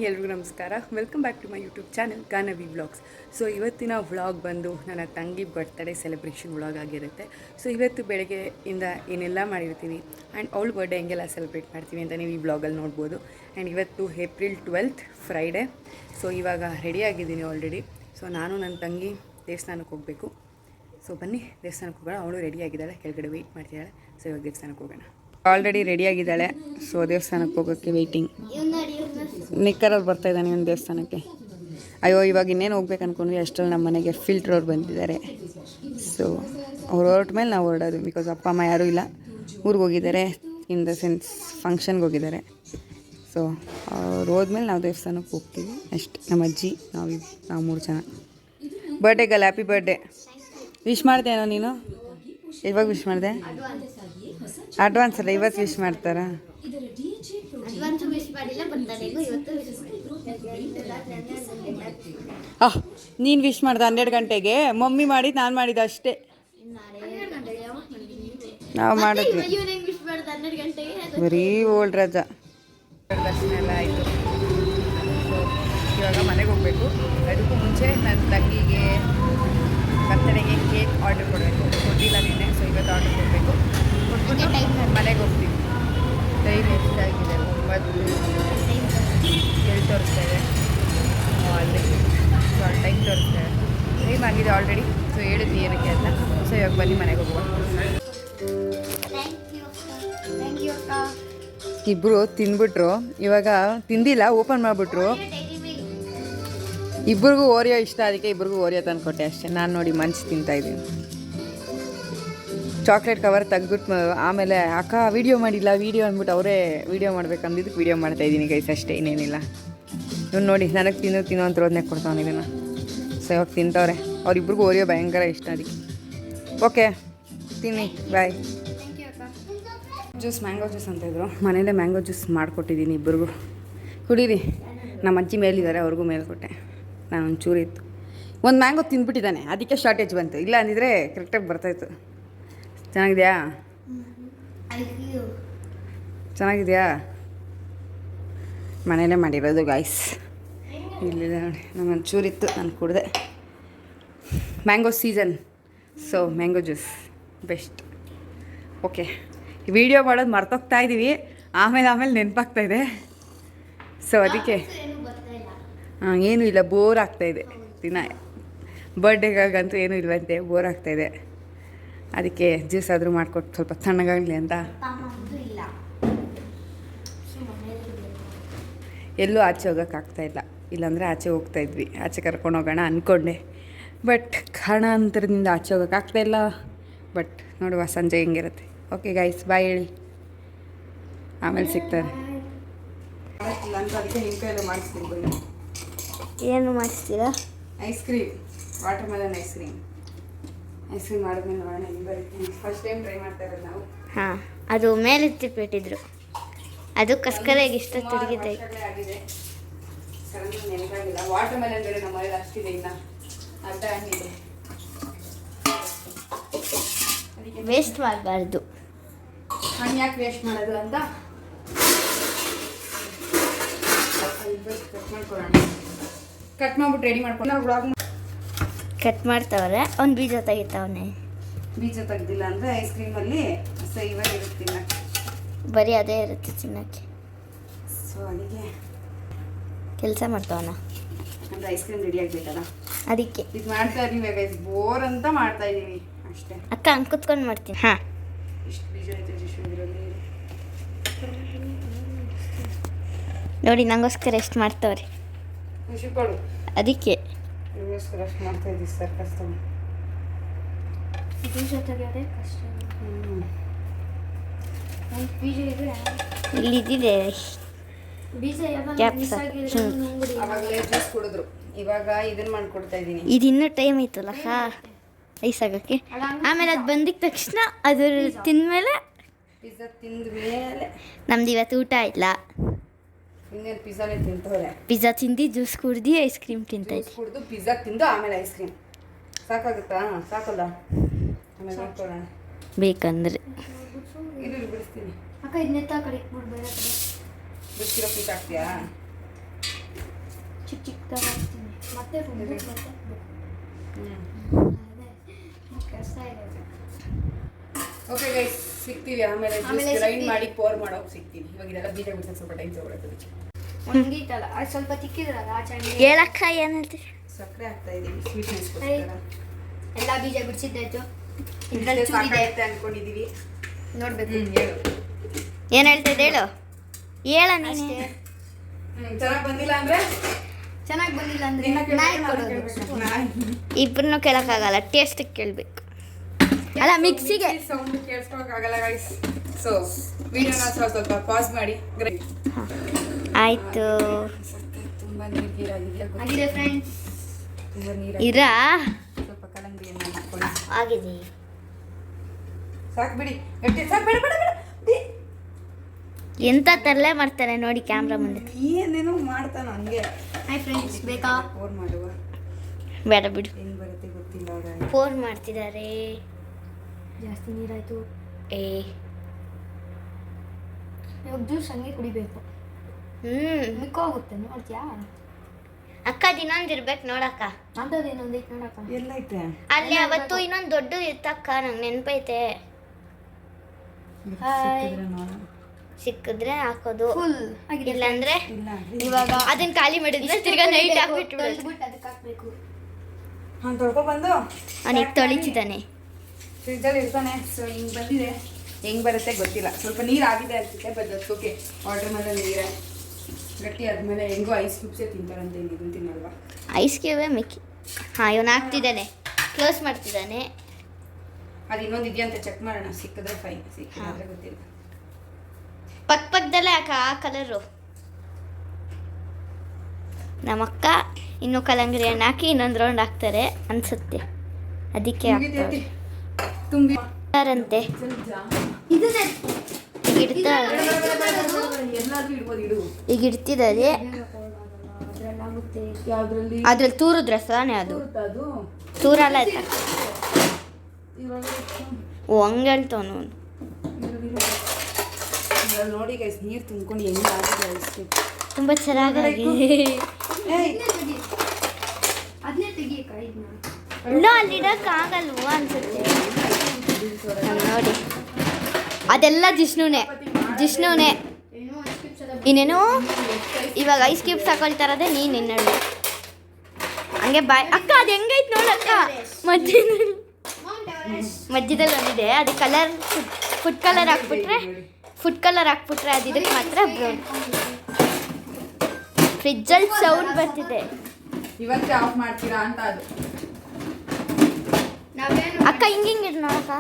ಎಲ್ರಿಗೂ ನಮಸ್ಕಾರ. Welcome back to my YouTube channel Ganavi vlogs. So ಇವತ್ತಿನ ವ್ಲಾಗ್ ಬಂದು ನನ್ನ ತಂಗಿ ಬರ್ತ್ಡೇ ಸೆಲೆಬ್ರೇಷನ್ ವ್ಲಾಗ್ ಆಗಿರುತ್ತೆ. ಸೊ ಇವತ್ತು ಬೆಳಗ್ಗೆ ಇಂದ ಏನೆಲ್ಲ ಮಾಡಿರ್ತೀನಿ ಆ್ಯಂಡ್ ಅವಳ ಬರ್ಡೇ ಹೆಂಗೆಲ್ಲ ಸೆಲೆಬ್ರೇಟ್ ಮಾಡ್ತೀವಿ ಅಂತ ನೀವು ಈ ವ್ಲಾಗಲ್ಲಿ ನೋಡ್ಬೋದು. ಆ್ಯಂಡ್ ಇವತ್ತು ಏಪ್ರಿಲ್ 12th ಫ್ರೈಡೇ. ಸೊ ಇವಾಗ ರೆಡಿಯಾಗಿದ್ದೀನಿ ಆಲ್ರೆಡಿ. ಸೊ ನಾನು ನನ್ನ ತಂಗಿ ದೇವಸ್ಥಾನಕ್ಕೆ ಹೋಗಬೇಕು. ಸೊ ಬನ್ನಿ ದೇವಸ್ಥಾನಕ್ಕೆ ಹೋಗೋಣ. ಅವಳು ರೆಡಿಯಾಗಿದ್ದಾಳೆ, ಕೆಳಗಡೆ ವೆಯ್ಟ್ ಮಾಡ್ತಿದ್ದಾಳೆ. ಸೊ ಇವಾಗ ದೇವಸ್ಥಾನಕ್ಕೆ ಹೋಗೋಣ. ಆಲ್ರೆಡಿ ರೆಡಿಯಾಗಿದ್ದಾಳೆ. ಸೊ ದೇವಸ್ಥಾನಕ್ಕೆ ಹೋಗೋಕ್ಕೆ ವೆಯ್ಟಿಂಗ್. ನಿಕ್ಕರವ್ರು ಬರ್ತಾಯಿದ್ದಾನೆ ಇವನು ದೇವಸ್ಥಾನಕ್ಕೆ. ಅಯ್ಯೋ ಇವಾಗ ಇನ್ನೇನು ಹೋಗ್ಬೇಕು ಅಂದ್ಕೊಂಡ್ವಿ, ಅಷ್ಟರಲ್ಲಿ ನಮ್ಮ ಮನೆಗೆ ಫಿಲ್ಟ್ರ್ ಅವ್ರು ಬಂದಿದ್ದಾರೆ. ಸೊ ಅವ್ರು ಹೊರಟ ಮೇಲೆ ನಾವು ಹೊರಡೋದು. ಬಿಕಾಸ್ ಅಪ್ಪ ಅಮ್ಮ ಯಾರೂ ಇಲ್ಲ, ಊರಿಗೆ ಹೋಗಿದ್ದಾರೆ. ಇನ್ ದ ಸೆನ್ಸ್ ಫಂಕ್ಷನ್ಗೆ ಹೋಗಿದ್ದಾರೆ. ಸೊ ಅವ್ರು ಹೋದ್ಮೇಲೆ ನಾವು ದೇವಸ್ಥಾನಕ್ಕೆ ಹೋಗ್ತೀವಿ ಅಷ್ಟೇ. ನಮ್ಮ ಅಜ್ಜಿ ನಾವು 3 ಜನ. ಬರ್ಡೇಗಲ್ಲ, ಹ್ಯಾಪಿ ಬರ್ಡೇ. ವಿಶ್ ಮಾಡ್ದೇನೋ ನೀನು? ಇವಾಗ ವಿಶ್ ಮಾಡಿದೆ? ಅಡ್ವಾನ್ಸ್ ಅಲ್ಲ, ಇವತ್ತು ವಿಶ್ ಮಾಡ್ತಾರಾ? ನೀನು ವಿಶ್ ಮಾಡ್ದೆ 12 ಗಂಟೆಗೆ. ಮಮ್ಮಿ ಮಾಡಿದ್ದು, ನಾನು ಮಾಡಿದ್ದು ಅಷ್ಟೇ. ನಾವು ಮಾಡಿದ್ವಿ ಬರೀ ಓಲ್ಡ್ ರಜಾ. ದರ್ಶನ ಎಲ್ಲ ಆಯಿತು. ಇವಾಗ ಮನೆಗೆ ಹೋಗಬೇಕು. ಅದಕ್ಕೂ ಮುಂಚೆ ನನ್ನ ತಂಗಿಗೆ ಬರ್ತಡೆಗೆ ಕೇಕ್ ಆರ್ಡರ್ ಕೊಡಬೇಕು. ಕೊಟ್ಟಿಲ್ಲ ನಿನ್ನೆ. ಸೊ ಇವತ್ತು ಆರ್ಡರ್ ಕೊಡಬೇಕು. ಕೊಟ್ಬಿಟ್ಟು ಮನೆಗೆ ಹೋಗ್ತೀವಿ. ಟೈಮ್ ಎಷ್ಟಾಗಿದೆ? 9 ತೋರಿಸ್ತಾ ಇದೆ ಅಲ್ಲಿ. ಸೊ ಅಲ್ಲಿ ಟೈಮ್ ತೋರಿಸ್ತಾ ಇದೆ. ಟೈಮ್ ಆಗಿದೆ ಆಲ್ರೆಡಿ. ಸೊ ಹೇಳಿದ್ವಿ ಏನಕ್ಕೆ ಅಂತ. ಸೊ ಇವಾಗ ಬನ್ನಿ ಮನೆಗೆ ಹೋಗುವ. ಇಬ್ಬರು ತಿಂದ್ಬಿಟ್ರು. ಇವಾಗ ತಿಂದಿಲ್ಲ, ಓಪನ್ ಮಾಡಿಬಿಟ್ರು. ಇಬ್ಬರಿಗೂ ಓರಿಯೋ ಇಷ್ಟ, ಅದಕ್ಕೆ ಇಬ್ಬರಿಗೂ ಓರಿಯೋ ತಂದುಕೊಟ್ಟೆ ಅಷ್ಟೇ. ನಾನು ನೋಡಿ ಮಂಚ್ ತಿಂತಾಯಿದ್ದೀನಿ. ಚಾಕ್ಲೇಟ್ ಕವರ್ ತೆಗ್ದುಬಿಟ್ಟು ಆಮೇಲೆ ಅಕ್ಕ ವೀಡಿಯೋ ಮಾಡಿಲ್ಲ ಅಂದ್ಬಿಟ್ಟು ಅವರೇ ವೀಡಿಯೋ ಮಾಡ್ಬೇಕಂದಿದ್ದಕ್ಕೆ ವೀಡಿಯೋ ಮಾಡ್ತಾಯಿದ್ದೀನಿ ಗೈಸ್, ಅಷ್ಟೇ, ಇನ್ನೇನಿಲ್ಲ. ಇವ್ನು ನೋಡಿ ನನಗೆ ತಿನ್ನೋ ಅಂತ ರೋದನೆ ಕೊಡ್ತಾನೆ ಇದನ್ನು. ಸೊ ಇವಾಗ ತಿಂತವ್ರೆ. ಅವ್ರಿಬ್ರಿಗೂ ಓರಿಯೋ ಭಯಂಕರ ಇಷ್ಟ, ಅದಕ್ಕೆ. ಓಕೆ ತಿನ್ನಿ, ಬಾಯ್. ಜ್ಯೂಸ್, ಮ್ಯಾಂಗೋ ಜ್ಯೂಸ್ ಅಂತಿದ್ರು. ಮನೇಲೇ ಮ್ಯಾಂಗೋ ಜ್ಯೂಸ್ ಮಾಡಿಕೊಟ್ಟಿದ್ದೀನಿ ಇಬ್ಬರಿಗೂ. ಕುಡೀರಿ. ನಮ್ಮ ಅಜ್ಜಿ ಮೇಲಿದ್ದಾರೆ, ಅವ್ರಿಗೂ ಮೇಲೆ ಕೊಟ್ಟೆ. ನಾನು ಒಂಚೂರು ಇತ್ತು. ಒಂದು ಮ್ಯಾಂಗೋ ತಿಂದ್ಬಿಟ್ಟಿದ್ದಾನೆ, ಅದಕ್ಕೆ ಶಾರ್ಟೇಜ್ ಬಂತು. ಇಲ್ಲ ಅಂದಿದ್ರೆ ಕರೆಕ್ಟಾಗಿ ಬರ್ತಾಯಿತ್ತು. ಚೆನ್ನಾಗಿದೆಯಾ? ಚೆನ್ನಾಗಿದೆಯಾ? ಮನೇಲೇ ಮಾಡಿರೋದು ಗಾಯ್ಸ್. ಇಲ್ಲಿಲ್ಲ ನೋಡಿ, ನಾನು ಒಂಚೂರಿತ್ತು, ನಾನು ಕುಡಿದೆ. Mango season, so mango juice best. Okay, video ಮಾಡೋದು ಮರ್ತೋಗ್ತಾ ಇದ್ದೀವಿ. ಆಮೇಲೆ ನೆನಪಾಗ್ತಾಯಿದೆ. ಸೊ ಅದಕ್ಕೆ ಏನೂ ಇಲ್ಲ, ಬೋರ್ ಆಗ್ತಾಯಿದೆ. ದಿನ ಬರ್ಡೇಗಾಗಂತೂ ಏನೂ ಇಲ್ವಂತೆ, ಬೋರ್ ಆಗ್ತಾಯಿದೆ. ಅದಕ್ಕೆ ಜ್ಯೂಸ್ ಆದರೂ ಮಾಡಿಕೊಟ್ಟು ಸ್ವಲ್ಪ ತಣ್ಣಗಾಗಲಿ ಅಂತ. ಎಲ್ಲೂ ಆಚೆ ಹೋಗೋಕ್ಕಾಗ್ತಾಯಿಲ್ಲ. ಇಲ್ಲಾಂದರೆ ಆಚೆ ಹೋಗ್ತಾಯಿದ್ವಿ, ಆಚೆ ಕರ್ಕೊಂಡು ಹೋಗೋಣ ಅಂದ್ಕೊಂಡೆ. ಬಟ್ ಕಾರಣಾಂತರದಿಂದ ಆಚೆ ಹೋಗೋಕ್ಕಾಗ್ತಾಯಿಲ್ಲ. ಬಟ್ ನೋಡುವ ಸಂಜೆ ಹೆಂಗಿರುತ್ತೆ. ಓಕೆ ಗೈಸ್, ಬಾಯ್ ಹೇಳಿ, ಆಮೇಲೆ ಸಿಗ್ತಾರೆ. ಇಲ್ಲ ಅಂತ ಅದಕ್ಕೆ ನಿಮ್ಮ ಕೈಯಲ್ಲೇ ಮಾಡಿಸ್ತೀನಿ. ಬನ್ನಿ. ಏನು ಮಾಡಿಸ್ತೀರಾ? Ice cream, watermelon ice cream ಮಾಡಿದ್ಮೇಲೆ ನೋಡೋಣ. ಫಸ್ಟ್ ಟೈಮ್ ಟ್ರೈ ಮಾಡ್ತಾ ಇರೋದು ನಾವು. ಹಾಂ, ಅದು ಮೇಲೆ ತಿಪ್ಪಿಟ್ಟಿದ್ರು. ಅದು ಕಸ್ಕರಾಗಿ ಇಷ್ಟ ತಿರುಗಿದೆ ಆಗಿದೆ. ಸಡನ್ ನೆನಪಾಗಿಲ್ಲ. ವಾಟರ್ ಮೆಲನ್ ಬೇರೆ ನಮ್ಮ ಮನೇಲಿ ಅಷ್ಟಿದೆ, ಇನ್ನು ಅರ್ಧ ಹಣ್ಣಿದೆ. ವೇಸ್ಟ್ ಮಾಡಬಾರ್ದು. ಹಣ್ಣು ಯಾಕೆ ವೇಸ್ಟ್ ಮಾಡೋದು ಅಂತ ಕಟ್ ಮಾಡ್ಬಿಟ್ಟು ರೆಡಿ ಮಾಡ್ಕೊಂಡು ವ್ಲಾಗ್ ಕಟ್ ಮಾಡ್ತಾವ್ರೆ. ಒಂದು ಬೀಜ ತೆಗಿತಾವನೆ. ಬೀಜ ತೆಗ್ದಿಲ್ಲ ಅಂದರೆ ಐಸ್ ಕ್ರೀಮಲ್ಲಿ ಇವಾಗ ಇರುತ್ತೆ ತಿನ್ನಕ್ಕೆ. ಬರೀ ಅದೇ ಇರುತ್ತೆ ತಿನ್ನಕ್ಕೆ. ಸೊ ಅದಕ್ಕೆ ಕೆಲಸ ಮಾಡ್ತಾವನ. ಅಂದರೆ ಐಸ್ ಕ್ರೀಮ್ ರೆಡಿ ಆಗಬೇಕಲ್ಲ, ಅದಕ್ಕೆ ಇದು ಮಾಡ್ತಾ ಇದ್ದೀವಿ. ಗೈಸ್ ಬೋರ್ ಅಂತ ಮಾಡ್ತಾ ಇದ್ದೀವಿ ಅಷ್ಟೇ. ಅಕ್ಕ ಹಂಗೆ ಕುತ್ಕೊಂಡು ಮಾಡ್ತೀನಿ. ಹಾಂ, ಇಷ್ಟು ಬೀಜ ಐತೆ ಇದರಲ್ಲಿ. ನೋಡಿ ನಂಗೋಸ್ಕರ ಎಷ್ಟು ಮಾಡ್ತಾವ್ರೆ. ಖುಷಿ ಪಡು. ಅದಕ್ಕೆ ನಿಮಗೋಸ್ಕರ ಅಷ್ಟು ಮಾಡ್ತಾ ಇದ್ದೀವಿ ಸರ್. ಕಷ್ಟ ಬೀಜ ತೆಗೆಯೋದೇ ಕಷ್ಟ. ಇಲ್ಲಿದ್ದಿದೆ ಅವಾಗಲೇ ಜ್ಯೂಸ್ ಕುಡಿದ್ರು. ಇವಾಗ ಇದನ್ನು ಮಾಡ್ಕೊಡ್ತಾ ಇದ್ದೀನಿ. ಇದು ಇನ್ನೂ ಟೈಮ್ ಐತಲ್ಲ ಐಸ್ ಆಗೋಕ್ಕೆ. ಆಮೇಲೆ ಅದು ಬಂದಿದ್ದ ತಕ್ಷಣ ಅದು ತಿಂದಮೇಲೆ ಪಿಜ್ಜಾ ತಿಂದ ಮೇಲೆ ನಮ್ದು ಇವತ್ತು ಊಟ ಇಲ್ಲ. ಇನ್ನೇನು ಪಿಜ್ಜಾನೇ ತಿಂತವ್ರೆ. ಪಿಜ್ಜಾ ತಿಂದು ಜ್ಯೂಸ್ ಕುಡ್ದು ಐಸ್ ಕ್ರೀಮ್ ತಿಂತಾಯಿದ್ದೆ. ಕುಡಿದು ಪಿಜ್ಜಾ ತಿಂದು ಆಮೇಲೆ ಐಸ್ ಕ್ರೀಮ್. ಸಾಕಾಗುತ್ತಾ? ಸಾಕಲ್ಲ. ಆಮೇಲೆ ನೋಡ್ಕೊಳ್ಳೋಣ ಬೇಕಂದರೆ. ಇದು ಬಿಡಿಸ್ತೀನಿ ಅಕ್ಕ. ಇದನ್ನೆತ್ತ ಕಡೆ ಬಿಡ್ಬೇಡ. ಬಿಸಿರೋ ಪೀಸ್ ಹಾಕ್ತೀಯಾ? ಚಿಕ್ಕ ಚಿಕ್ಕದಾಗ ಮಾಡ್ತೀನಿ ಮತ್ತೆ ಮತ್ತೆ ಕಷ್ಟ ಇರೋದು. ಓಕೆ ಗೈಸ್, ಸಿಗ್ತೀವಿ ಆಮೇಲೆ ಗ್ರೈಂಡ್ ಮಾಡಿ ಪೋರ್ ಮಾಡೋಕೆ ಸಿಗ್ತೀವಿ. ಇವಾಗ ಇದೆಲ್ಲ ಬೀಜ ಬಿಡ್ಸೋಕೆ ಸ್ವಲ್ಪ ಟೈಮ್ ತಗೊಳುತ್ತೆ. ಒಣಗಿತ್ತಲ್ಲ ಅದು ಸ್ವಲ್ಪ ತಿಕ್ಕಿದ್ರಲ್ಲ ಆ ಚಂಡಿ ಏಲಕ್ಕಾಯಿ ಏನು ಹೇಳ್ತೀರಿ? ಸಕ್ಕರೆ ಹಾಕ್ತಾ ಇದ್ದೀವಿ ಸ್ವೀಟ್ನೆಸ್ ಎಲ್ಲ ಬೀಜ ಬಿಡಿಸಿದ್ದಾಯ್ತು. ಇದ್ರಲ್ಲಿ ಚೂರಿದೆ ಅನ್ಕೊಂಡಿದ್ದೀವಿ, ನೋಡ್ಬೇಕು. ಹೇಳು ಏನು ಹೇಳ್ತಾ ಇದ್ದೆ ಹೇಳು, ಹೇಳ ನೀನು. ಚೆನ್ನಾಗಿ ಬಂದಿಲ್ಲ ಅಂದ್ರೆ ಇಬ್ಬರನ್ನು ಕೇಳಕ್ಕಾಗಲ್ಲ, ಟೇಸ್ಟ್ ಕೇಳಬೇಕು. ಅಲ್ಲ ಮಿಕ್ಸಿಗೆ ಸೌಂಡ್ ಕೇಳಿಸ್ಕೊಳಕ್ಕಾಗಲ್ಲ ಗೈಸ್. ಸೊ ವಿಡಿಯೋನ ಸ್ವಲ್ಪ ಪಾಸ್ ಮಾಡಿ. ಆಯ್ತು, ತುಂಬ ನೀರಾಗಿದೆ ಫ್ರೆಂಡ್ಸ್. ತುಂಬ ನೀರು ಇರಾ ಸ್ವಲ್ಪ ಕಲಂಗರಿಯನ್ನು ಹಾಕ್ಕೊಳ್ಳಿ. ಆಗಿದೆ, ಸಾಕು ಬಿಡಿ, ಗಟ್ಟಿ ಸಾಕು, ಬೇಡ ಬೇಡ ಬೇಡ. ಎಂತ ತರಲೆ ಮಾಡ್ತಾನೆ ನೋಡಿ ಕ್ಯಾಮ್ರಾ ಮುಂದೆ. ಏನೇನೋ ಮಾಡ್ತಾನ ಹಂಗೆ. ಹಾಯ್ ಫ್ರೆಂಡ್ಸ್, ಬೇಕಾ ಫೋನ್ ಮಾಡುವ? ಬೇಡ ಬಿಡು, ಹೆಂಗ್ ಬರುತ್ತೆ ಗೊತ್ತಿಲ್ಲ. ಫೋನ್ ಮಾಡ್ತಿದ್ದಾರೆ. ಜಾಸ್ತಿ ನೀರಾಯ್ತು. ಇವಾಗ ಜ್ಯೂಸ್ ಹಂಗೆ ಕುಡಿಬೇಕು. ಮಿಕ್ಕೋಗುತ್ತೆ ನೋಡ್ತೀಯಾ ಅಕ್ಕ? ಇನ್ನೊಂದು ಇರ್ಬೇಕು ನೋಡಕ್ಕ. ಅಂಥದ್ದು ಇನ್ನೊಂದು ಐತೆ ನೋಡಕ್ಕ. ಎಲ್ಲೈತೆ ಅಲ್ಲಿ ಅವತ್ತು ಇನ್ನೊಂದು ದೊಡ್ಡದು ಇತ್ತಕ್ಕ, ನಂಗೆ ನೆನಪೈತೆ. ಸಿಕ್ಕಿದ್ರೆ ಹಾಕೋದು, ಇಲ್ಲಾಂದ್ರೆ ಇವಾಗ ಅದನ್ನ ಖಾಲಿ ಮಾಡಿದ್ರೆ ತಿರ್ಗಾ ನೈಟ್ ಹಾಕ್ಬಿಟ್ಟು ಅದಕ್ಕೆ ಹಾಕ್ಬೇಕು. ಅವ್ನು ತೊಳ್ಕೊಬಂದು ಅವನಿಗೆ ತೊಳಿತಿದ್ದಾನೆ, ಫ್ರಿಜ್ಜಲ್ಲಿ ಇರ್ತಾನೆ. ಸೊ ಹಿಂಗೆ ಬಂದಿದೆ, ಹೆಂಗೆ ಬರುತ್ತೆ ಗೊತ್ತಿಲ್ಲ. ಸ್ವಲ್ಪ ನೀರು ಆಗಿದೆ ಅನ್ಸುತ್ತೆ, ಬಟ್ ಓಕೆ. ವಾಟರ್ ಮೇಲೆ ನೀರೇ ಗಟ್ಟಿ ಆದಮೇಲೆ ಹೆಂಗೋ ಐಸ್ ಕ್ಯೂಬ್ಸೇ ತಿಂತಾರಂತ, ಇದನ್ನು ತಿನ್ನಲ್ವಾ? ಐಸ್ ಕ್ಯೂಬೇ ಮಿಕ್ಕಿ. ಹಾಂ, ಇವನು ಹಾಕ್ತಿದ್ದಾನೆ, ಕ್ಲೋಸ್ ಮಾಡ್ತಿದ್ದಾನೆ. ಅದು ಇನ್ನೊಂದು ಇದೆಯಂತ ಚೆಕ್ ಮಾಡೋಣ, ಸಿಕ್ಕಿದ್ರೆ ಫೈನ್, ಸಿಕ್ಕಿದ್ರೆ ಗೊತ್ತಿಲ್ಲ. ಪಕ್ಕದಲ್ಲೇ ಆ ಕಲರು. ನಮ್ಮಕ್ಕ ಇನ್ನೂ ಕಲಂಗರಿ ಹಣ್ಣು ಹಾಕಿ ಇನ್ನೊಂದು ರೌಂಡ್ ಹಾಕ್ತಾರೆ ಅನ್ಸುತ್ತೆ, ಅದಕ್ಕೆ ಹಾಕ್ತಾರಂತೆ. ಈಗ ಇಡ್ತಿದ್ದಾರೆ. ಅದ್ರಲ್ಲಿ ತೂರಿದ್ರೆ ತಾನೇ ಅದು ತೂರಲ್ಲ. ಓ ಹಂಗೆ ಹೇಳ್ತಾವನು. ನೋಡಿ ಗೈಸ್, ನೀರು ತುಂಬ್ಕೊಂಡು ಹೆಂಗೆ ಆಗಿದೆ ಐಸ್ ಕ್ಯೂಬ್. ತುಂಬ ಚೆನ್ನಾಗಿ. ಇನ್ನೂ ಅಲ್ಲಿ ಇಡೋಕ್ಕಾಗಲ್ವ ಅನ್ಸುತ್ತೆ ನೋಡಿ. ಅದೆಲ್ಲ ಜಿಷ್ಣುನೇ ಇನ್ನೇನು. ಇವಾಗ ಐಸ್ ಕ್ಯೂಬ್ಸ್ ಹಾಕೊಳ್ತಾರದೆ ನೀನು ಇನ್ನೊಳ್ಳೆ ಹಂಗೆ ಬಾಯ್ ಅಕ್ಕ. ಅದು ಹೆಂಗೈತೆ ನೋಡಕ್ಕ, ಮಧ್ಯದಲ್ಲಿ ಒಂದಿದೆ, ಅದು ಕಲರ್ ಫುಡ್ ಕಲರ್ ಹಾಕ್ಬಿಟ್ರೆ ಅದು ಇದಕ್ಕೆ ಮಾತ್ರ ಬ್ರೌನ್. ಫ್ರಿಜ್ಜಲ್ಲಿ ಸೌಂಡ್ ಬರ್ತಿದೆ. ಇವತ್ತೇ ಆಫ್ ಮಾಡ್ತೀರಾ ಅಂತ ಅದು. ಅಕ್ಕ ಹಿಂಗೆ ಇಡು ನೋಡಕ್ಕ.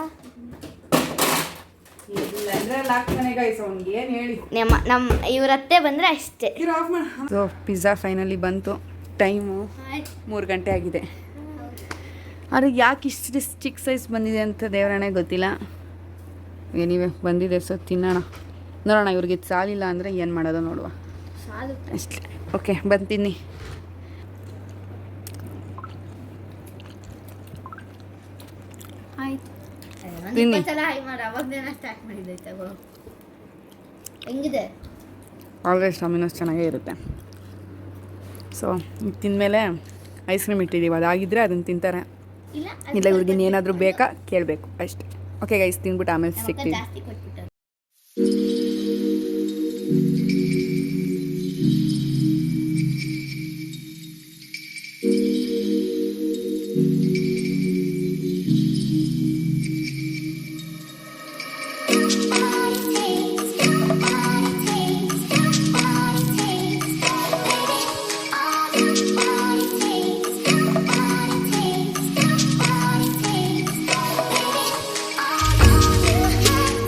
ನಮ್ಮ ಇವ್ರ ಅತ್ತೆ ಬಂದರೆ ಅಷ್ಟೇ. ಸೊ ಪಿಜ್ಜಾ ಫೈನಲಿ ಬಂತು. ಟೈಮು 3 ಗಂಟೆ ಆಗಿದೆ. ಆದರೆ ಯಾಕೆ ಇಷ್ಟು ಚಿಕ್ಕ ಸೈಜ್ ಬಂದಿದೆ ಅಂತ ದೇವರಣೆ ಗೊತ್ತಿಲ್ಲ. ಏನಿವೆ ಬಂದಿದೆ, ಸೊ ತಿನ್ನೋಣ, ನೋಡೋಣ. ಇವ್ರಿಗೆ ಸಾಲಿಲ್ಲ ಅಂದರೆ ಏನು ಮಾಡೋದು ನೋಡುವ ಅಷ್ಟೇ. ಓಕೆ, ಬಂತೀನಿ. ತಿನ್ನಿ. ಹೆಂಗಿದೆ? ಆಲ್ವೇಸ್ ಡಾಮಿನೋಸ್ ಚೆನ್ನಾಗೇ ಇರುತ್ತೆ. ಸೊ ತಿಂದಮೇಲೆ ಐಸ್ ಕ್ರೀಮ್ ಇಟ್ಟಿದ್ದೀವಿ, ಅದಾಗಿದ್ದರೆ ಅದನ್ನು ತಿಂತಾರೆ. ಇಲ್ಲ ಇವ್ರಿಗೆ ಏನಾದರೂ ಬೇಕಾ ಕೇಳಬೇಕು ಅಷ್ಟೇ. ಓಕೆ ಗೈಸ್, ತಿಂದ್ಬಿಟ್ಟು ಆಮೇಲೆ ಸಿಗ್ತೀವಿ.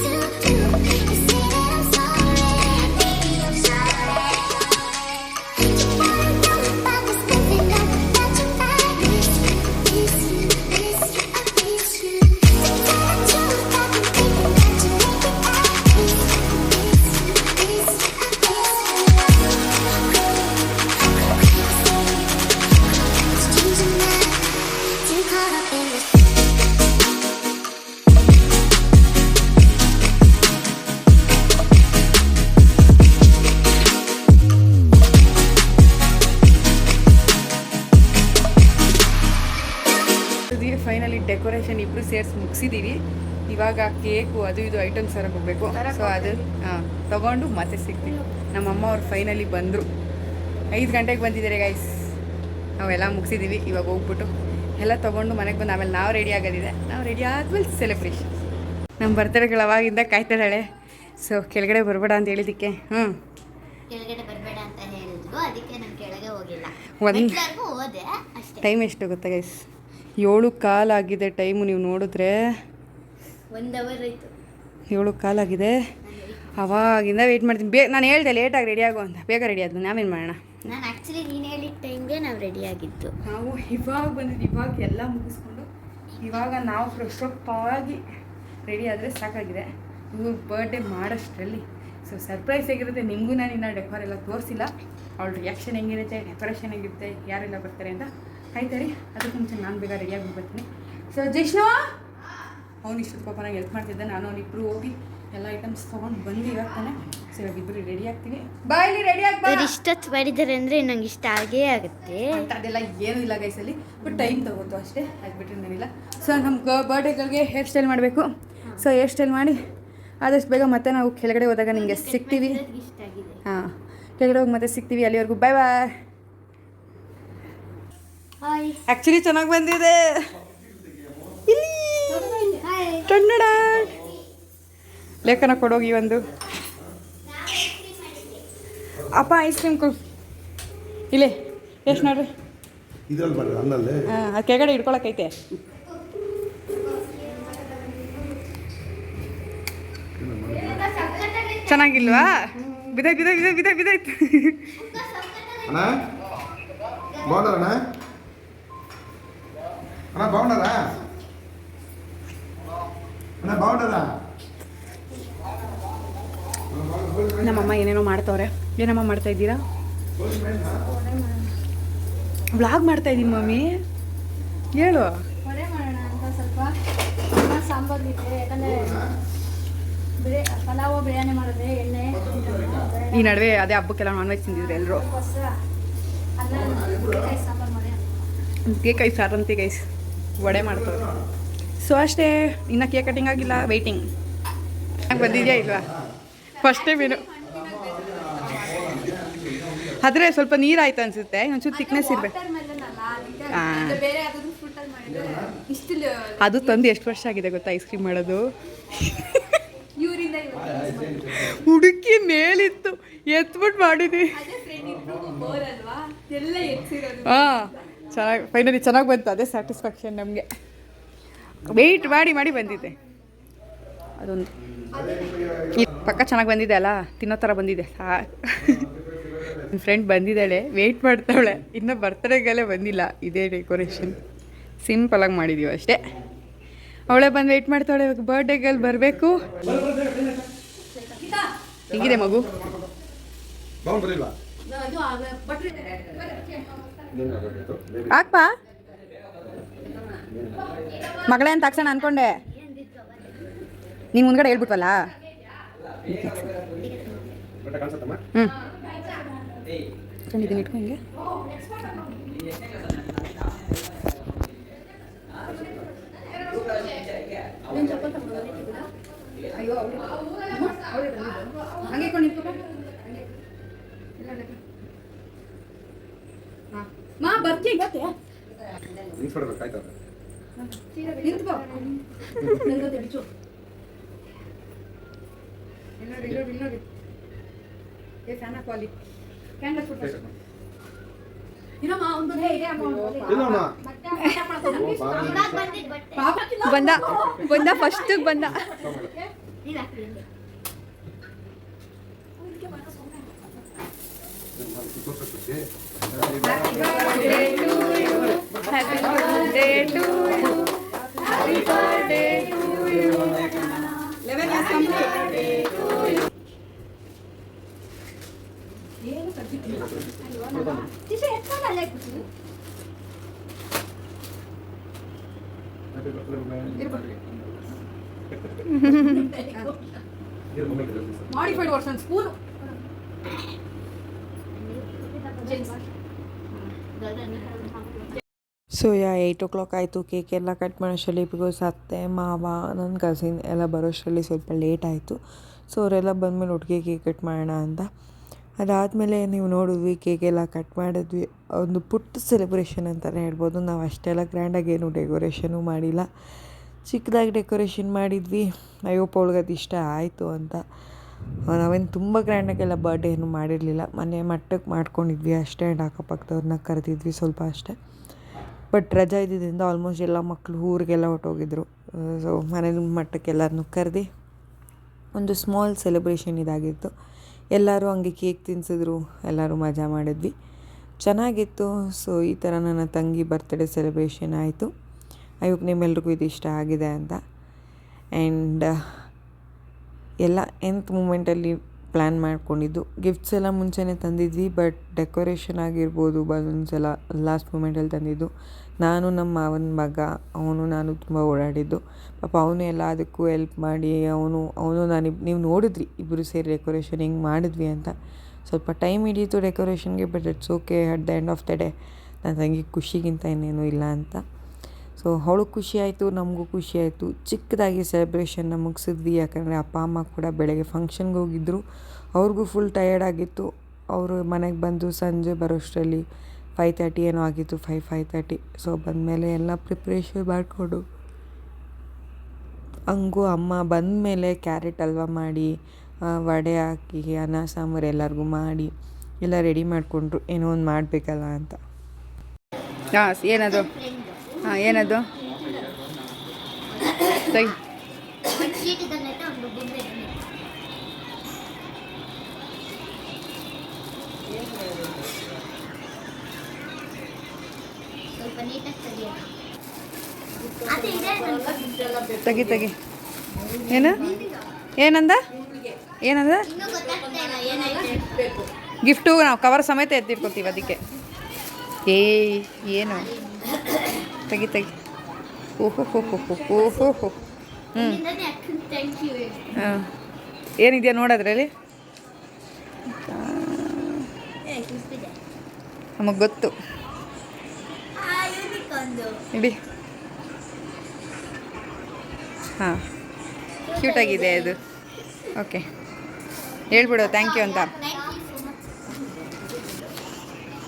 To ಡೆಕೋರೇಷನ್ ಇಬ್ಬರು ಸೇರಿಸಿ ಮುಗಿಸಿದ್ದೀವಿ. ಇವಾಗ ಕೇಕು ಅದು ಇದು ಐಟಮ್ಸ್ ತರಕ್ಕೆ ಹೋಗಬೇಕು. ಸೊ ಅದು ತೊಗೊಂಡು ಮತ್ತೆ ಸಿಗ್ತೀವಿ. ನಮ್ಮಮ್ಮ ಅವ್ರು ಫೈನಲಿ ಬಂದರು. 5 ಗಂಟೆಗೆ ಬಂದಿದ್ದಾರೆ ಗೈಸ್. ನಾವೆಲ್ಲ ಮುಗಿಸಿದ್ದೀವಿ. ಇವಾಗ ಹೋಗ್ಬಿಟ್ಟು ಎಲ್ಲ ತೊಗೊಂಡು ಮನೆಗೆ ಬಂದು ಆಮೇಲೆ ನಾವು ರೆಡಿ ಆಗೋದಿದೆ. ನಾವು ರೆಡಿ ಆದಮೇಲೆ ಸೆಲೆಬ್ರೇಷನ್. ನಮ್ಮ ಬರ್ತಡೇಗಳು ಅವಾಗಿಂದ ಕಾಯ್ತಾಳೆ. ಸೊ ಕೆಳಗಡೆ ಬರಬೇಡ ಅಂತ ಹೇಳಿದ್ದಕ್ಕೆ ಕೆಳಗಡೆ ಬರಬೇಡ ಅಂತ ಹೇಳಿದ್ರು, ಅದಕ್ಕೆ ನಾನು ಕೆಳಗೆ ಹೋಗಿಲ್ಲ. ಒಂದು ಹೋದೆ ಅಷ್ಟೇ. ಟೈಮ್ ಎಷ್ಟು ಗೊತ್ತಾ ಗೈಸ್? 7:15 ಆಗಿದೆ ಟೈಮು. ನೀವು ನೋಡಿದ್ರೆ 1 ಅವರ್ ಆಯಿತು. 7:15 ಆಗಿದೆ. ಅವಾಗಿಂದ ವೆಯ್ಟ್ ಮಾಡ್ತೀನಿ. ನಾನು ಹೇಳ್ದೆ ಲೇಟಾಗಿ ರೆಡಿ ಆಗು ಅಂತ. ಬೇಗ ರೆಡಿ ಆದ್ದು. ನಾವೇನು ಮಾಡೋಣ? ನಾನು ಆ್ಯಕ್ಚುಲಿ ನೀನು ಹೇಳಿದ ಟೈಮ್ಗೆ ನಾವು ರೆಡಿ ಆಗಿದ್ದು. ನಾವು ಇವಾಗ ಬಂದಿದ್ದು. ಇವಾಗ ಎಲ್ಲ ಮುಗಿಸ್ಕೊಂಡು ಇವಾಗ ನಾವು ಫ್ರೆಶ್ ಅಪ್ ಆಗಿ ರೆಡಿ ಆದರೆ ಸಾಕಾಗಿದೆ. ಇವ್ರು ಬರ್ಡೇ ಮಾಡೋಷ್ಟರಲ್ಲಿ ಸೊ ಸರ್ಪ್ರೈಸ್ ಆಗಿರುತ್ತೆ. ನಿಮಗೂ ನಾನು ಇನ್ನೂ ಡೆಕೋರ್ ಎಲ್ಲ ತೋರಿಸಿಲ್ಲ. ಅವ್ಳ ರಿಯಾಕ್ಷನ್ ಹೆಂಗಿರುತ್ತೆ, ಡೆಕೋರೇಷನ್ ಹೆಂಗಿರುತ್ತೆ, ಯಾರೆಲ್ಲ ಬರ್ತಾರೆ ಅಂತ ಕಾಯ್ತಾರೆ. ಅದಕ್ಕೆ ಮುಂಚೆ ನಾನು ಬೇಗ ರೆಡಿಯಾಗಿ ಬರ್ತೀನಿ. ಸೊ ಜಿಷ್ಣು ಅವ್ನು ಇಷ್ಟು ಪಾಪ ನಂಗೆ ಹೆಲ್ಪ್ ಮಾಡ್ತಿದ್ದೆ. ನಾನು ಅವನಿಬ್ಬರು ಹೋಗಿ ಎಲ್ಲ ಐಟಮ್ಸ್ ತೊಗೊಂಡು ಬಂದು ಇವಾಗ್ತಾನೆ. ಸೊ ಇವಾಗ ಇಬ್ಬರು ರೆಡಿ ಆಗ್ತೀವಿ. ಬಾಯಲ್ಲಿ ರೆಡಿ ಆಗ್ಬಾರ್ದು. ಇಷ್ಟೊತ್ತು ಮಾಡಿದ್ದಾರೆ ಅಂದರೆ ನಂಗೆ ಇಷ್ಟ ಆಗೇ ಆಗುತ್ತೆ ಅಂತ ಅದೆಲ್ಲ ಏನೂ ಇಲ್ಲ ಗೈಸಲ್ಲಿ. ಬಟ್ ಟೈಮ್ ತಗೋತು ಅಷ್ಟೇ, ಆಗಿಬಿಟ್ರೆ ಏನಿಲ್ಲ. ಸೊ ನಮ್ಮ ಬರ್ಡೇಗಳಿಗೆ ಹೇರ್ ಸ್ಟೈಲ್ ಮಾಡಬೇಕು. ಸೊ ಹೇರ್ ಸ್ಟೈಲ್ ಮಾಡಿ ಆದಷ್ಟು ಬೇಗ ಮತ್ತೆ ನಾವು ಕೆಳಗಡೆ ಹೋದಾಗ ನಿಮಗೆ ಸಿಗ್ತೀವಿ. ಹಾಂ, ಕೆಳಗಡೆ ಹೋಗಿ ಮತ್ತೆ ಸಿಗ್ತೀವಿ. ಅಲ್ಲಿವರೆಗೂ ಬಾಯ್ ಬಾಯ್. ಆ್ಯಕ್ಚುಲಿ ಚೆನ್ನಾಗಿ ಬಂದಿದೆ. ಇಲ್ಲಿ ಕನ್ನಡ ಲೇಖನ ಕೊಡೋಗಿ ಒಂದು ಅಪ್ಪ ಐಸ್ ಕ್ರೀಮ್ ಕೊಡು. ಇಲ್ಲೇ ಎಷ್ಟು ನೋಡ್ರಿ. ಹಾಂ, ಅದು ಕೆಳಗಡೆ ಇಟ್ಕೊಳಕೈತೆ. ಚೆನ್ನಾಗಿಲ್ವಾ? ಬಿದ್ದಾಯ್ತು. ನಮ್ಮಮ್ಮ ಏನೇನೋ ಮಾಡ್ತವ್ರೆ. ಏನಮ್ಮ ಮಾಡ್ತಾ ಇದ್ದೀರಾ? ವ್ಲಾಗ್ ಮಾಡ್ತಾ ಇದ್ದೀನಿ ಮಮ್ಮಿ. ಹೇಳು. ವಡೆ ಮಾಡೋಣ ಅಂತ ಸ್ವಲ್ಪ ಸಾಂಬಾರು ಇಟ್ಟೆ. ಯಾಕಂದರೆ ಪಲಾವು ಬಿರಿಯಾನಿ ಮಾಡಿದ್ರೆ ಎಣ್ಣೆ ಈ ನಡುವೆ ಅದೇ ಹಬ್ಬಕ್ಕೆಲ್ಲ ನಾನ್ ವೆಜ್ ತಿಂದಿದ್ರು ಎಲ್ಲರೂ. ಸಾಂಬಾರು ಮಾಡಿ ಕೇಕ್ ಸಾರಂತಿ ಗೈಸ್ ವಡೆ ಮಾಡ್ತಾರೆ. ಸೊ ಅಷ್ಟೇ, ಇನ್ನು ಕೇಕ್ ಕಟಿಂಗ್ ಆಗಿಲ್ಲ, ವೆಯ್ಟಿಂಗ್. ಬಂದಿದೆಯಾ ಇಲ್ವಾ? ಫಸ್ಟ್ ಟೈಮ್ ಏನು ಆದರೆ ಸ್ವಲ್ಪ ನೀರಾಯ್ತು ಅನಿಸುತ್ತೆ. ಒಂಚೂರು ಥಿಕ್ನೆಸ್ ಇರಬೇಕು. ಅದು ತಂದು ಎಷ್ಟು ವರ್ಷ ಆಗಿದೆ ಗೊತ್ತಾ ಐಸ್ ಕ್ರೀಮ್ ಮಾಡೋದು? ಹುಡುಕಿ ಮೇಲಿತ್ತು, ಎತ್ಬಿಟ್ಟು ಮಾಡಿದ್ವಿ. ಹಾಂ, ಚೆನ್ನಾಗಿ ಫೈನಲಿ ಚೆನ್ನಾಗಿ ಬಂತು. ಅದೇ ಸ್ಯಾಟಿಸ್ಫ್ಯಾಕ್ಷನ್ ನಮಗೆ. ವೆಯ್ಟ್ ಮಾಡಿ ಬಂದಿದ್ದೆ. ಅದೊಂದು ಪಕ್ಕ ಚೆನ್ನಾಗಿ ಬಂದಿದೆ ಅಲ್ಲ, ತಿನ್ನೋ ಥರ ಬಂದಿದೆ. ನನ್ನ ಫ್ರೆಂಡ್ ಬಂದಿದ್ದಾಳೆ, ವೆಯ್ಟ್ ಮಾಡ್ತಾವಳೆ. ಇನ್ನೂ ಬರ್ತಡೇಗೆಲ್ಲ ಬಂದಿಲ್ಲ. ಇದೇ ಡೆಕೋರೇಷನ್ ಸಿಂಪಲಾಗಿ ಮಾಡಿದ್ದೀವಿ ಅಷ್ಟೇ. ಅವಳೇ ಬಂದು ವೆಯ್ಟ್ ಮಾಡ್ತಾವಳೆ. ಇವಾಗ ಬರ್ಡೇಗಲ್ಲಿ ಬರಬೇಕು. ಹೆಂಗಿದೆ ಮಗು? ಹಾಕ್ಪ ಮಗಳೇ ಅಂತ ಹಾಕ್ಸೋಣ ಅನ್ಕೊಂಡೆ. ನೀನು ಮುಂದ್ಗಡೆ ಹೇಳ್ಬಿಟ್ವಲ್ಲ. ಇದನ್ನ ಇಟ್ಕೊ ಹಿಂಗೆ. ಅಯ್ಯೋ ಹಂಗೆ ಮಾ ಬರ್ತಿ ಗೊತ್ತೇ ನಿಂತ್ಕೋ. ಇನ್ನೋಡಿ ಏ ಫ್ಯಾನ್ ಹಾಕಿ ಕ್ಯಾಂಡಲ್ ಫುಟ್ ಬಂದ ಫಸ್ಟ್ ಬಂದ. Modified version spoon so 8 o'clock ಆಯಿತು. ಕೇಕ್ ಎಲ್ಲ ಕಟ್ ಮಾಡೋಷ್ಟರಲ್ಲಿ ಬಿಕಾಸ್ ಅತ್ತೆ ಮಾವ ನನ್ನ ಕಸಿನ್ ಎಲ್ಲ ಬರೋಷ್ಟರಲ್ಲಿ ಸ್ವಲ್ಪ ಲೇಟ್ ಆಯಿತು. ಸೊ ಅವರೆಲ್ಲ ಬಂದಮೇಲೆ ಒಟ್ಟಿಗೆ ಕೇಕ್ ಕಟ್ ಮಾಡೋಣ ಅಂತ. ಅದಾದಮೇಲೆ ನೀವು ನೋಡಿದ್ವಿ ಕೇಕೆಲ್ಲ ಕಟ್ ಮಾಡಿದ್ವಿ. ಒಂದು ಪುಟ್ಟ ಸೆಲೆಬ್ರೇಷನ್ ಅಂತಲೇ ಹೇಳ್ಬೋದು. ನಾವು ಅಷ್ಟೆಲ್ಲ ಗ್ರ್ಯಾಂಡಾಗಿ ಏನು ಡೆಕೋರೇಷನು ಮಾಡಿಲ್ಲ, ಚಿಕ್ಕದಾಗಿ ಡೆಕೋರೇಷನ್ ಮಾಡಿದ್ವಿ. ಅಯ್ಯಪ್ಪ ಅವಳಿಗೆ ಅದು ಇಷ್ಟ ಆಯಿತು ಅಂತ. ನಾವೇನು ತುಂಬ ಗ್ರ್ಯಾಂಡಾಗೆಲ್ಲ ಬರ್ಡೇ ಏನು ಮಾಡಿರಲಿಲ್ಲ, ಮನೆ ಮಟ್ಟಕ್ಕೆ ಮಾಡ್ಕೊಂಡಿದ್ವಿ ಅಷ್ಟೇ. ಆ್ಯಂಡ್ ಅಕ್ಕಪಕ್ಕದವ್ರನ್ನ ಕರೆದಿದ್ವಿ ಸ್ವಲ್ಪ ಅಷ್ಟೇ. ಬಟ್ ರಜಾ ಇದ್ದಿದ್ದರಿಂದ ಆಲ್ಮೋಸ್ಟ್ ಎಲ್ಲ ಮಕ್ಕಳು ಊರಿಗೆಲ್ಲ ಹೊರಟೋಗಿದ್ರು. ಸೊ ಮನೆ ಮಟ್ಟಕ್ಕೆ ಎಲ್ಲರನ್ನೂ ಕರೆದು ಒಂದು ಸ್ಮಾಲ್ ಸೆಲೆಬ್ರೇಷನ್ ಇದಾಗಿತ್ತು. ಎಲ್ಲರೂ ಹಂಗೆ ಕೇಕ್ ತಿನ್ನಿಸಿದ್ರು, ಎಲ್ಲರೂ ಮಜಾ ಮಾಡಿದ್ವಿ, ಚೆನ್ನಾಗಿತ್ತು. ಸೊ ಈ ಥರ ನನ್ನ ತಂಗಿ ಬರ್ತ್ಡೇ ಸೆಲೆಬ್ರೇಷನ್ ಆಯಿತು. ಐ ಹೋಪ್ ನಿಮ್ಮೆಲ್ರಿಗೂ ಇದು ಇಷ್ಟ ಆಗಿದೆ ಅಂತ. ಆ್ಯಂಡ್ ಎಲ್ಲ ಎಂತ್ ಮೂಮೆಂಟಲ್ಲಿ ಪ್ಲ್ಯಾನ್ ಮಾಡ್ಕೊಂಡಿದ್ದು. ಗಿಫ್ಟ್ಸ್ ಎಲ್ಲ ಮುಂಚೆನೇ ತಂದಿದ್ವಿ, ಬಟ್ ಡೆಕೋರೇಷನ್ ಆಗಿರ್ಬೋದು, ಬಲೂನ್ಸ್ ಎಲ್ಲ ಲಾಸ್ಟ್ ಮೂಮೆಂಟಲ್ಲಿ ತಂದಿದ್ದು. ನಾನು ನಮ್ಮ ಮಾವನ ಮಗ ನಾನು ತುಂಬ ಓಡಾಡಿದ್ದು. ಪಾಪ ಅವನು ಎಲ್ಲ ಅದಕ್ಕೂ ಹೆಲ್ಪ್ ಮಾಡಿ ಅವನು ನೀವು ನೋಡಿದ್ರಿ ಇಬ್ಬರು ಸೇರಿ ಡೆಕೋರೇಷನ್ ಹೆಂಗೆ ಮಾಡಿದ್ವಿ ಅಂತ. ಸ್ವಲ್ಪ ಟೈಮ್ ಹಿಡಿಯಿತು ಡೆಕೋರೇಷನ್ಗೆ, but it's okay. At the end of the day ನನ್ನ ತಂಗಿ ಖುಷಿಗಿಂತ ಇನ್ನೇನು ಇಲ್ಲ ಅಂತ. ಸೊ ಅವಳು ಖುಷಿ ಆಯಿತು, ನಮಗೂ ಖುಷಿ ಆಯಿತು. ಚಿಕ್ಕದಾಗಿ ಸೆಲೆಬ್ರೇಷನ್ನ ಮುಗಿಸಿದ್ವಿ. ಯಾಕಂದರೆ ಅಪ್ಪ ಅಮ್ಮ ಕೂಡ ಬೆಳಗ್ಗೆ ಫಂಕ್ಷನ್ಗೆ ಹೋಗಿದ್ದರು, ಅವ್ರಿಗೂ ಫುಲ್ ಟಯರ್ಡ್ ಆಗಿತ್ತು. ಅವರು ಮನೆಗೆ ಬಂದು ಸಂಜೆ ಬರೋಷ್ಟರಲ್ಲಿ 5:30 ಏನೋ ಆಗಿತ್ತು, 5:30. ಸೊ ಬಂದಮೇಲೆ ಎಲ್ಲ ಪ್ರಿಪ್ರೇಷನ್ ಮಾಡಿಕೊಂಡು, ಹಂಗೂ ಅಮ್ಮ ಬಂದಮೇಲೆ ಕ್ಯಾರೆಟ್ ಹಲ್ವ ಮಾಡಿ, ವಡೆ ಹಾಕಿ, ಅನ್ನ ಸಾಂಬಾರು ಎಲ್ಲರಿಗೂ ಮಾಡಿ ಎಲ್ಲ ರೆಡಿ ಮಾಡಿಕೊಂಡ್ರು. ಏನೋ ಒಂದು ಮಾಡಬೇಕಲ್ಲ ಅಂತ. ಏನದು? ಏನದು? ತೆಗಿ. ತೆಗಿ. ಏನಂದ? ಗಿಫ್ಟು ನಾವು ಕವರ್ ಸಮೇತ ಎತ್ತಿಟ್ಕೊತೀವಿ ಅದಕ್ಕೆ. ಏನು? ತೆಗಿ. ಓಹೋ ಹಾಂ, ಏನಿದೆಯಾ ನೋಡೋದ್ರಲ್ಲಿ? ನಮಗೆ ಗೊತ್ತು. ಇಡಿ. ಹಾಂ, ಕ್ಯೂಟಾಗಿದೆ ಅದು. ಓಕೆ, ಹೇಳ್ಬಿಡು ಥ್ಯಾಂಕ್ ಯು ಅಂತ.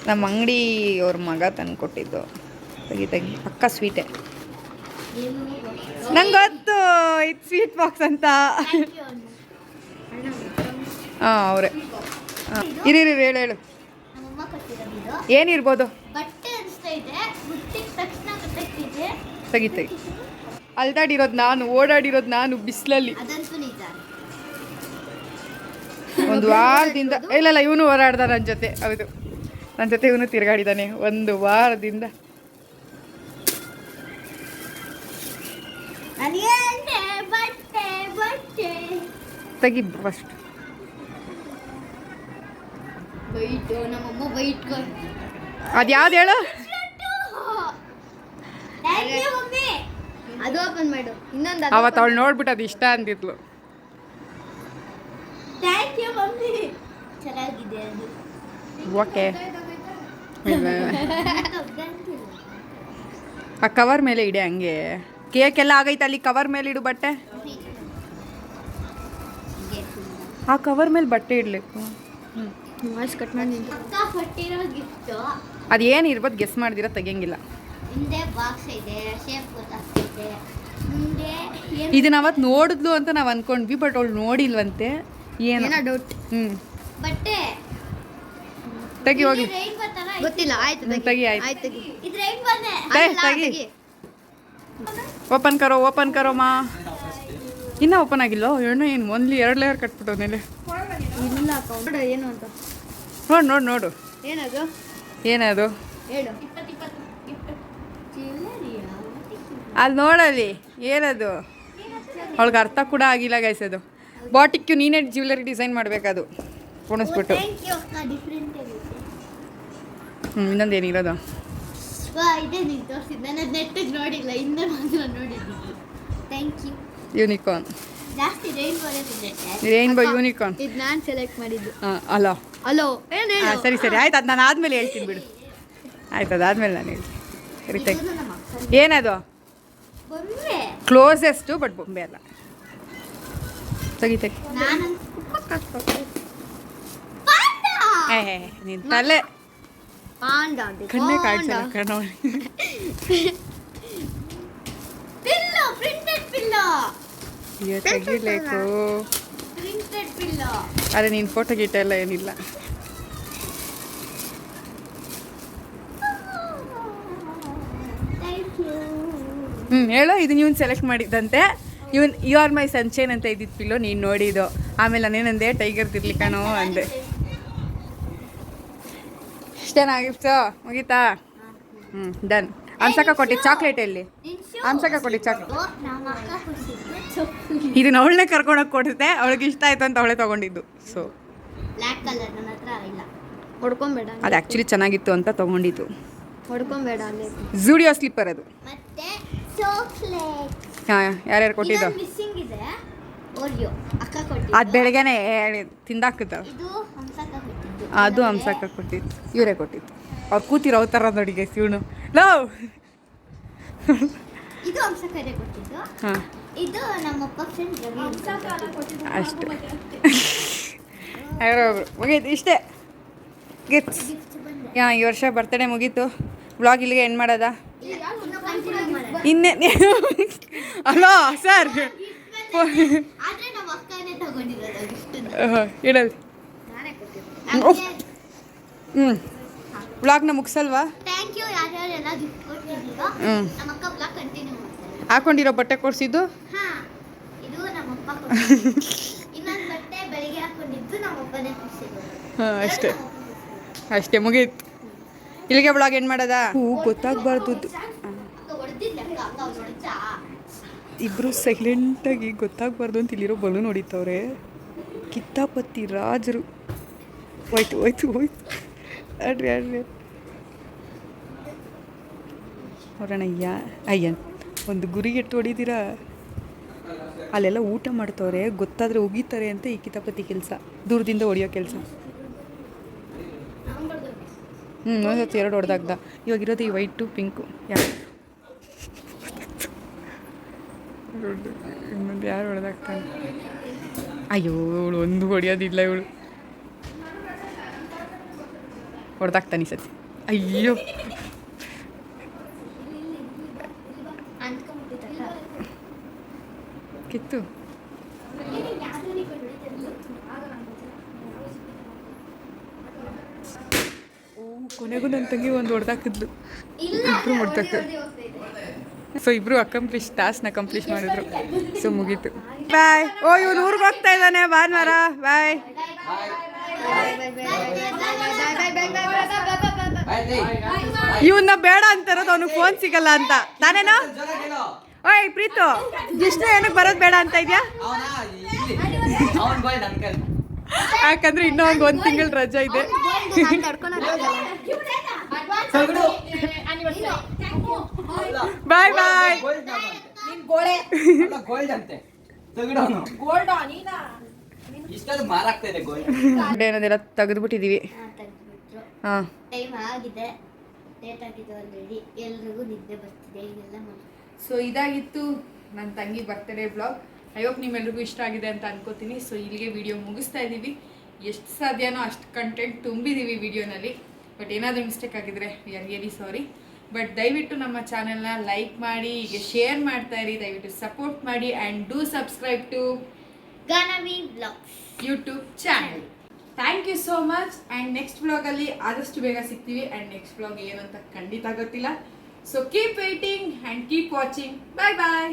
ನಮ್ಮ ಅಂಗಡಿ ಅವ್ರ ಮಗ ತಂದು ಕೊಟ್ಟಿದ್ದು. ತೆಗಿ ಪಕ್ಕ ಸ್ವೀಟೇ. ನಂಗೆ ಗೊತ್ತು ಇದು ಸ್ವೀಟ್ ಬಾಕ್ಸ್ ಅಂತ. ಹಾಂ, ಅವರೇ. ಹಾಂ, ಇರಿ ಹೇಳು. ಏನಿರ್ಬೋದು? ತೆಗಿ. ಅಲ್ದಾಡಿರೋದು ನಾನು, ಓಡಾಡಿರೋದು ನಾನು ಬಿಸಿಲಲ್ಲಿ. ಒಂದು ವಾರದಿಂದ ಇಲ್ಲ ಇವನು ಓಡಾಡ್ದ ನನ್ನ ಜೊತೆ. ಹೌದು, ನನ್ನ ಜೊತೆ ಇವನು ತಿರುಗಾಡಿದ್ದಾನೆ ಒಂದು ವಾರದಿಂದ. ತೆಗಿ ಫಸ್ಟ್. ಅದ್ಯಾವ್ದು ಹೇಳು? ಅದು ಓಪನ್ ಮಾಡು. ಇನ್ನೊಂದು ಅವತ್ತು ಅವಳು ನೋಡ್ಬಿಟ್ಟು ಅದು ಇಷ್ಟ ಅಂತಿದ್ಲು. ಥ್ಯಾಂಕ್ ಯು ಮಮ್ಮಿ, ಚೆನ್ನಾಗಿದೆ ಅದು. ಓಕೆ, ಆ ಕವರ್ ಮೇಲೆ ಇಡೆ ಹಂಗೆ. ಕೇಕ್ ಎಲ್ಲ ಆಗೈತೆ, ಅಲ್ಲಿ ಕವರ್ ಮೇಲೆ ಇಡು ಬಟ್ಟೆ. ಆ ಕವರ್ ಮೇಲೆ ಬಟ್ಟೆ ಇಡಬೇಕು. ವಾಯ್ಸ್ ಕಟ್ ಮಾಡಿ. ಅದು ಏನು ಇರ್ಬೋದು ಗೆಸ್ ಮಾಡ್ದಿರ ತೆಗಿಯಂಗಿಲ್ಲ. ಹಿಂದೆ ಬಾಕ್ಸ್ ಇದೆ, ಶೇಪ್ ಗೊತ್ತಾಗ್ತಿದೆ. ಮುಂದೆ ಇದನ್ನ ಅವತ್ತು ನೋಡಿದ್ಲು ಅಂತ ನಾವು ಅನ್ಕೊಂಡ್ವಿ, ಬಟ್ ಅವಳು ನೋಡಿಲ್ವಂತೆ. ಏನೋ ಡೌಟ್. ಬಟ್ಟೆ ತೆಗಿ ಹೋಗಿ. ಗೊತ್ತಿಲ್ಲ. ಆಯ್ತು ತೆಗಿ. ಆಯ್ತು. ಇದು ರೈನ್ ಬಂದೆ. ತೆಗಿ. ಓಪನ್ ಕರೋ ಮಾ. ಇನ್ನೂ ಓಪನ್ ಆಗಿಲ್ಲ. ಏನು ಓನ್ಲಿ 2 ಲೇಯರ್ ಕಟ್ಬಿಟ್ಟು ಮೇಲೆ. ಇಲ್ಲ ನೋಡು ಏನು ಅಂತ. ನೋಡು. ಏನದು? ಹೇಳು. ಅಲ್ಲಿ ನೋಡಲ್ಲಿ ಏನದು? ಅವಳಿಗೆ ಅರ್ಥ ಕೂಡ ಆಗಿಲ್ಲ ಗೈಸ್. ಅದು ಬಾಟಿಕ್ಕು ನೀನೇ ಜ್ಯುವೆಲರಿ ಡಿಸೈನ್ ಮಾಡಬೇಕದು ಪುಣಿಸ್ಬಿಟ್ಟು. ಇನ್ನೊಂದು ಏನಿರೋದು? ಯೂನಿಕಾರ್ನ್. Rainbow unicorn. ಇದು ನಾನು ಸೆಲೆಕ್ಟ್ ಮಾಡಿದ್ದು. ಅಲೋ. ಹಲೋ. ಸರಿ ಆಯ್ತು, ಅದು ನಾನು ಆದಮೇಲೆ ಹೇಳ್ತೀನಿ ಬಿಡು. ಆಯ್ತು, ಅದಾದಮೇಲೆ ನಾನು ಹೇಳ್ತೀನಿ. ಸರಿ ತೆಗಿ. ಏನದು ಕ್ಲೋಸೆಸ್ಟು ಬಟ್ ಬೊಂಬೆ ಅಲ್ಲ. ತೆಗಿ ನಿನ್ ತಲೆ ಕಣ್ಣೇ ಕಾಡ್ಸಲ್ಲ ಕಣ್ಣು. ತೆಗಿಲೇಕು. ಅದೇ ನೀನು ಫೋಟೋ ಗೀಟ ಎಲ್ಲ ಏನಿಲ್ಲ. ಹೇಳೋ. ಇದು ನೀವು ಸೆಲೆಕ್ಟ್ ಮಾಡಿದ್ದಂತೆ. ಯು ಆರ್ ಮೈ ಸನ್ಶೈನ್ ಅಂತ ಇದ್ದಿದ್ದು ಪಿಲ್ಲೋ ನೀನು ನೋಡಿದ್ದು. ಆಮೇಲೆ ನಾನೇನಂದೆ ಟೈಗರ್ ತಿರ್ಲಿ ಕಣೋ ಅಂದೆ. ಇಷ್ಟೇನಾಗಿತ್ತು ಮುಗೀತಾ? ಡನ್. ಹಂಸಕ ಕೊಟ್ಟಿದ್ದು ಚಾಕ್ಲೇಟ್ ಎಲ್ಲಿ? ಹಂಸಕ ಕೊಟ್ಟಿದ್ದು ಚಾಕ್ಲೇಟ್ ಇದನ್ನ ಅವಳನ್ನೇ ಕರ್ಕೊಂಡೋಗಿ ಕೊಟ್ಟಿದ್ದೆ. ಅವಳಿಗೆ ಇಷ್ಟ ಆಯ್ತು ಅಂತ ಅವಳೇ ತೊಗೊಂಡಿದ್ದು. ಸೊ ಅದು ಆ್ಯಕ್ಚುಲಿ ಚೆನ್ನಾಗಿತ್ತು ಅಂತ ತೊಗೊಂಡಿದ್ದು. ಝೂಡಿಯೋ ಸ್ಲಿಪ್ಪರ್ ಅದು. ಹಾಂ, ಯಾರ್ಯಾರು ಕೊಟ್ಟಿದ್ದು? ಅದು ಬೆಳಗ್ಗೆನೆ ತಿಂದಾಕಿದ್ದ. ಅದು ಹಂಸಕ್ಕ ಕೊಟ್ಟಿದ್ದು. ಇವರೇ ಕೊಟ್ಟಿದ್ದು. ಅವ್ರು ಕೂತಿರೋ ಥರ ನೋಡಿ ಗೈಸ್ ಇವನು. ಲವ್ ಹಾಂ ಅಷ್ಟು ಯಾರೋ ಒಬ್ರು ಮುಗೀತು. ಇಷ್ಟೇ ಗಿಫ್ಟ್ಸ್. ಹಾಂ, ಈ ವರ್ಷ ಬರ್ತಡೇ ಮುಗೀತು. ವ್ಲಾಗ್ ಇಲ್ಲಿಗೆ ಎಂಡ್ ಮಾಡೋದ? ಇನ್ನೇ ಅಲೋ ಸರ್ ಹೇಳಲ್ಲಿ. ವ್ಲಾಗ್ನ ಮುಗಿಸಲ್ವಾ? ಹಾಕೊಂಡಿರೋ ಬಟ್ಟೆ ಕೊಡಿಸಿದ್ದು ಹಾಂ ಅಷ್ಟೇ ಅಷ್ಟೇ ಮುಗೀತು. ಇಲ್ಲಿಗೆ ವ್ಲಾಗ್ ಏನು ಮಾಡೋದ? ಗೊತ್ತಾಗಬಾರ್ದು. ಇಬ್ಬರು ಸೈಲೆಂಟಾಗಿ ಗೊತ್ತಾಗಬಾರ್ದು ಅಂತ ಇಲ್ಲಿರೋ ಬಲೂನ್ ಹೊಡಿತವ್ರೆ. ಕಿತ್ತಾಪತ್ತಿ ರಾಜರು. ಹೋಯ್ತು ಹೋಯ್ತು ಹೋಯ್ತು. ಆಡ್ರಿ ಆಡ್ರಿ ಅವ್ರಣ್ಣ ಅಯ್ಯನ್ ಒಂದು ಗುರಿಗೆಟ್ಟು ಹೊಡಿತೀರಾ? ಅಲ್ಲೆಲ್ಲ ಊಟ ಮಾಡ್ತವ್ರೆ. ಗೊತ್ತಾದರೆ ಒಗಿತಾರೆ ಅಂತ ಈ ಕಿತಾಪತಿ ಕೆಲಸ, ದೂರದಿಂದ ಹೊಡಿಯೋ ಕೆಲಸ. ಒಂದ್ಸತಿ 2 ಹೊಡೆದಾಗ್ದ. ಇವಾಗಿರೋದು ಈ ವೈಟು ಪಿಂಕು. ಇನ್ನೊಂದು ಯಾರು ಹೊಡೆದಾಗ್ತಾನೆ? ಅಯ್ಯೋ ಇವಳು ಒಂದು ಹೊಡೆಯೋದಿಲ್ಲ. ಇವಳು ಹೊಡೆದಾಗ್ತಾನೆ ಈ ಸತಿ. ಅಯ್ಯೋ ಕಿತ್ತು. ಕೊನೆಗೂ ನನ್ನ ತಂಗಿ ಒಂದು ಹೊಡೆದಾಕಿದ್ಲು. ಇಬ್ಬರು ಹೊಡೆದಾಕ. ಸೊ ಇಬ್ಬರು ಟಾಸ್ಕ್ನ ಕಂಪ್ಲೀಟ್ ಮಾಡಿದ್ರು. ಸೊ ಮುಗೀತು. ಬಾಯ್. ಓ ಇವನು ಊರಿಗೆ ಹೋಗ್ತಾ ಇದ್ದಾನೆ ಭಾನುವಾರ. ಬಾಯ್. ಇವನ್ನ ಬೇಡ ಅಂತಾರೋದು ಅವನಿಗೆ ಫೋನ್ ಸಿಗಲ್ಲ ಅಂತ. ನಾನೇನೋ ಓಯ್ ಪ್ರೀತು ಜಿಷ್ಣು ಏನಕ್ಕೆ ಬರೋದು ಬೇಡ ಅಂತ ಇದೆಯಾ? ಯಾಕಂದ್ರೆ ಇನ್ನೂ ಒಂದು ತಿಂಗಳು ರಜೆ ಇದೆ. ಬಾಯ್ ಬಾಯ್. ಏನದೆಲ್ಲ ತೆಗೆದ್ಬಿಟ್ಟಿದೀವಿ. ಹಾಂ ಸೊ ಇದಾಗಿತ್ತು ನನ್ನ ತಂಗಿ ಬರ್ತ್ಡೇ ಬ್ಲಾಗ್. ಐ ಹೋಪ್ ನಿಮ್ಮೆಲ್ರಿಗೂ ಇಷ್ಟ ಆಗಿದೆ ಅಂತ ಅನ್ಕೋತೀನಿ. ಸೊ ಇಲ್ಲಿಗೆ ವಿಡಿಯೋ ಮುಗಿಸ್ತಾ ಇದ್ದೀವಿ. ಎಷ್ಟು ಸಾಧ್ಯನೋ ಅಷ್ಟು ಕಂಟೆಂಟ್ ತುಂಬಿದ್ದೀವಿ ವಿಡಿಯೋನಲ್ಲಿ. ಬಟ್ ಏನಾದರೂ ಮಿಸ್ಟೇಕ್ ಆಗಿದ್ರೆ we are really sorry. But ದಯವಿಟ್ಟು ನಮ್ಮ ಚಾನೆಲ್ನ ಲೈಕ್ ಮಾಡಿ, ಈಗ ಶೇರ್ ಮಾಡ್ತಾ ಇರಿ, ದಯವಿಟ್ಟು ಸಪೋರ್ಟ್ ಮಾಡಿ and do subscribe to Ganavi vlogs YouTube channel. Thank you so much. And next ವ್ಲಾಗಲ್ಲಿ ಆದಷ್ಟು ಬೇಗ ಸಿಗ್ತೀವಿ. ಆ್ಯಂಡ್ ನೆಕ್ಸ್ಟ್ ವ್ಲಾಗ್ ಏನಂತ ಖಂಡಿತ ಗೊತ್ತಿಲ್ಲ. So keep waiting and keep watching. Bye bye.